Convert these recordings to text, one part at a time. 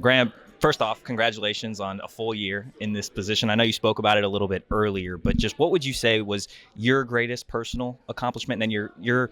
Graham, first off, congratulations on a full year in this position. I know you spoke about it a little bit earlier, but just what would you say was your greatest personal accomplishment, and then your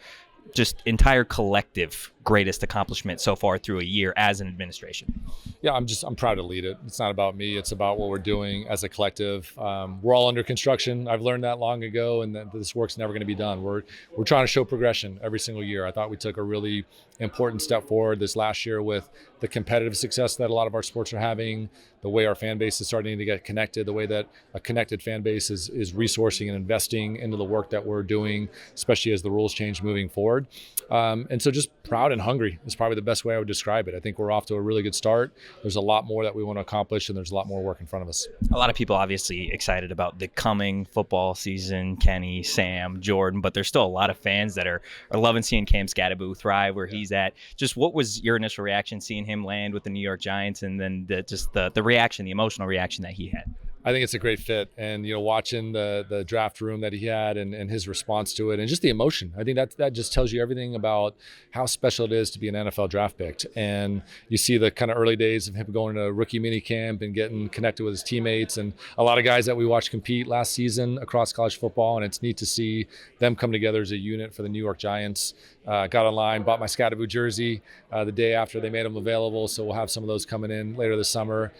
just entire collective greatest accomplishment so far through a year as an administration? Yeah, I'm proud to lead it. It's not about me. It's about what we're doing as a collective. We're all under construction. I've learned that long ago, and that this work's never going to be done. We're trying to show progression every single year. I thought we took a really important step forward this last year with the competitive success that a lot of our sports are having, the way our fan base is starting to get connected, the way that a connected fan base is resourcing and investing into the work that we're doing, especially as the rules change moving forward. And so just proud and hungry is probably the best way I would describe it. I think we're off to a really good start. There's a lot more that we want to accomplish, and there's a lot more work in front of us. A lot of people obviously excited about the coming football season, Kenny, Sam, Jordan, but there's still a lot of fans that are loving seeing Cam Skattebo thrive where he's at. Just what was your initial reaction seeing him land with the New York Giants, and then the reaction, the emotional reaction that he had? I think it's a great fit, and watching the draft room that he had and his response to it, and just the emotion. I think that just tells you everything about how special it is to be an NFL draft pick. And you see the kind of early days of him going to rookie mini camp and getting connected with his teammates, and a lot of guys that we watched compete last season across college football. And it's neat to see them come together as a unit for the New York Giants. Got online, bought my Skattebo jersey the day after they made them available, so we'll have some of those coming in later this summer.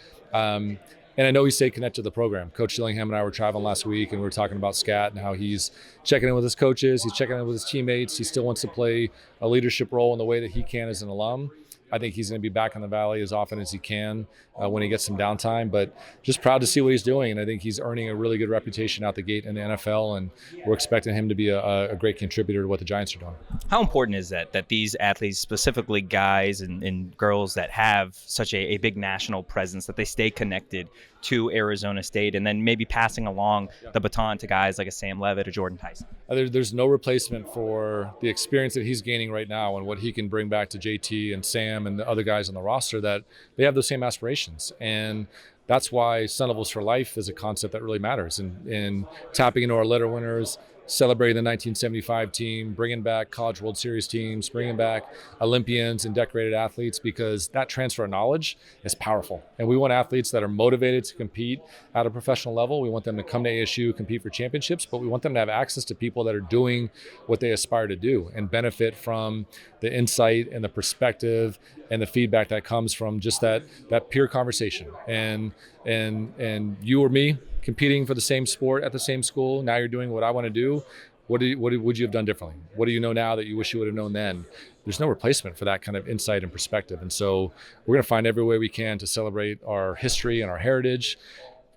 And I know he stayed connected to the program. Coach Dillingham and I were traveling last week, and we were talking about Scat and how he's checking in with his coaches, he's checking in with his teammates. He still wants to play a leadership role in the way that he can as an alum. I think he's going to be back in the Valley as often as he can when he gets some downtime, but just proud to see what he's doing. And I think he's earning a really good reputation out the gate in the NFL, and we're expecting him to be a great contributor to what the Giants are doing. How important is that these athletes, specifically guys and girls that have such a big national presence, that they stay connected to Arizona State, and then maybe passing along the baton to guys like a Sam Levitt or Jordan Tyson? There's no replacement for the experience that he's gaining right now and what he can bring back to JT and Sam and the other guys on the roster, that they have those same aspirations. And that's why Sun Devils for Life is a concept that really matters. And tapping into our letter winners, celebrating the 1975 team, bringing back College World Series teams, bringing back Olympians and decorated athletes, because that transfer of knowledge is powerful. And we want athletes that are motivated to compete at a professional level. We want them to come to ASU, compete for championships, but we want them to have access to people that are doing what they aspire to do and benefit from the insight and the perspective and the feedback that comes from just that peer conversation. And you or me competing for the same sport at the same school, now you're doing what I want to do. What would you have done differently? What do you know now that you wish you would have known then? There's no replacement for that kind of insight and perspective. And so we're going to find every way we can to celebrate our history and our heritage,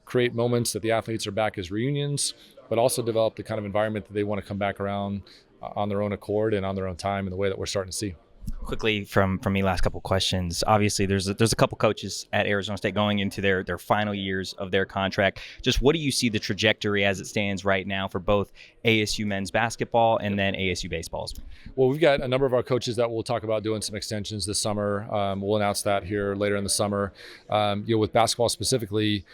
create moments that the athletes are back as reunions, but also develop the kind of environment that they want to come back around on their own accord and on their own time in the way that we're starting to see. Quickly from me, last couple questions. Obviously, there's a couple coaches at Arizona State going into their final years of their contract. Just what do you see the trajectory as it stands right now for both ASU men's basketball and then ASU baseballs? Well, we've got a number of our coaches that we'll talk about doing some extensions this summer. We'll announce that here later in the summer. With basketball specifically,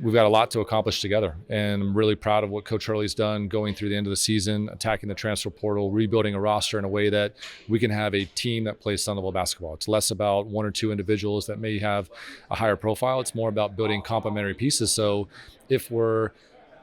we've got a lot to accomplish together, and I'm really proud of what Coach Hurley's done going through the end of the season, attacking the transfer portal, rebuilding a roster in a way that we can have a team that plays Sun Devil basketball. It's less about one or two individuals that may have a higher profile. It's more about building complementary pieces. So if we're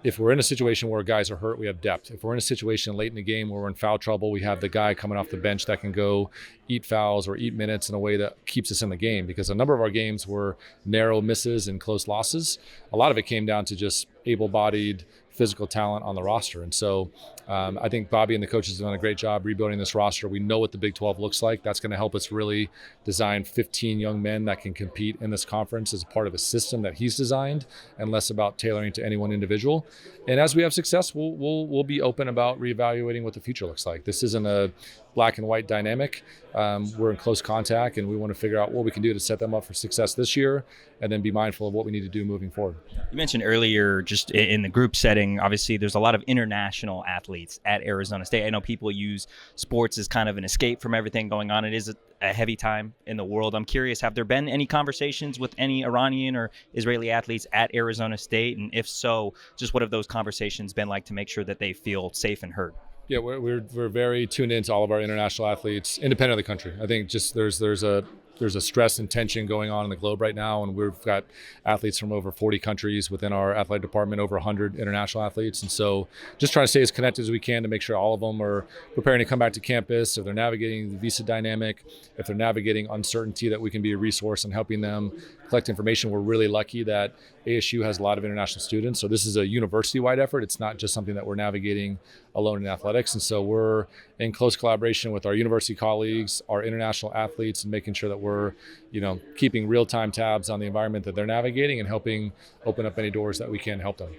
in a situation where guys are hurt, we have depth. If we're in a situation late in the game where we're in foul trouble, we have the guy coming off the bench that can go eat fouls or eat minutes in a way that keeps us in the game. Because a number of our games were narrow misses and close losses. A lot of it came down to just able-bodied physical talent on the roster. And so I think Bobby and the coaches have done a great job rebuilding this roster. We know what the Big 12 looks like. That's going to help us really design 15 young men that can compete in this conference as a part of a system that he's designed, and less about tailoring to any one individual. And as we have success, we'll be open about reevaluating what the future looks like. This isn't a black and white dynamic. We're in close contact, and we want to figure out what we can do to set them up for success this year, and then be mindful of what we need to do moving forward. You mentioned earlier, just in the group setting, obviously there's a lot of international athletes at Arizona State. I know people use sports as kind of an escape from everything going on. It is a heavy time in the world. I'm curious, have there been any conversations with any Iranian or Israeli athletes at Arizona State? And if so, just what have those conversations been like to make sure that they feel safe and heard? Yeah, we're very tuned into all of our international athletes, independent of the country. I think just there's a there's a stress and tension going on in the globe right now, and we've got athletes from over 40 countries within our athletic department, over 100 international athletes, and so just trying to stay as connected as we can to make sure all of them are preparing to come back to campus. If they're navigating the visa dynamic, if they're navigating uncertainty, that we can be a resource in helping them collect information. We're really lucky that ASU has a lot of international students, so this is a university-wide effort. It's not just something that we're navigating alone in athletics, and so we're in close collaboration with our university colleagues, our international athletes, and making sure that we're, keeping real-time tabs on the environment that they're navigating and helping open up any doors that we can help them.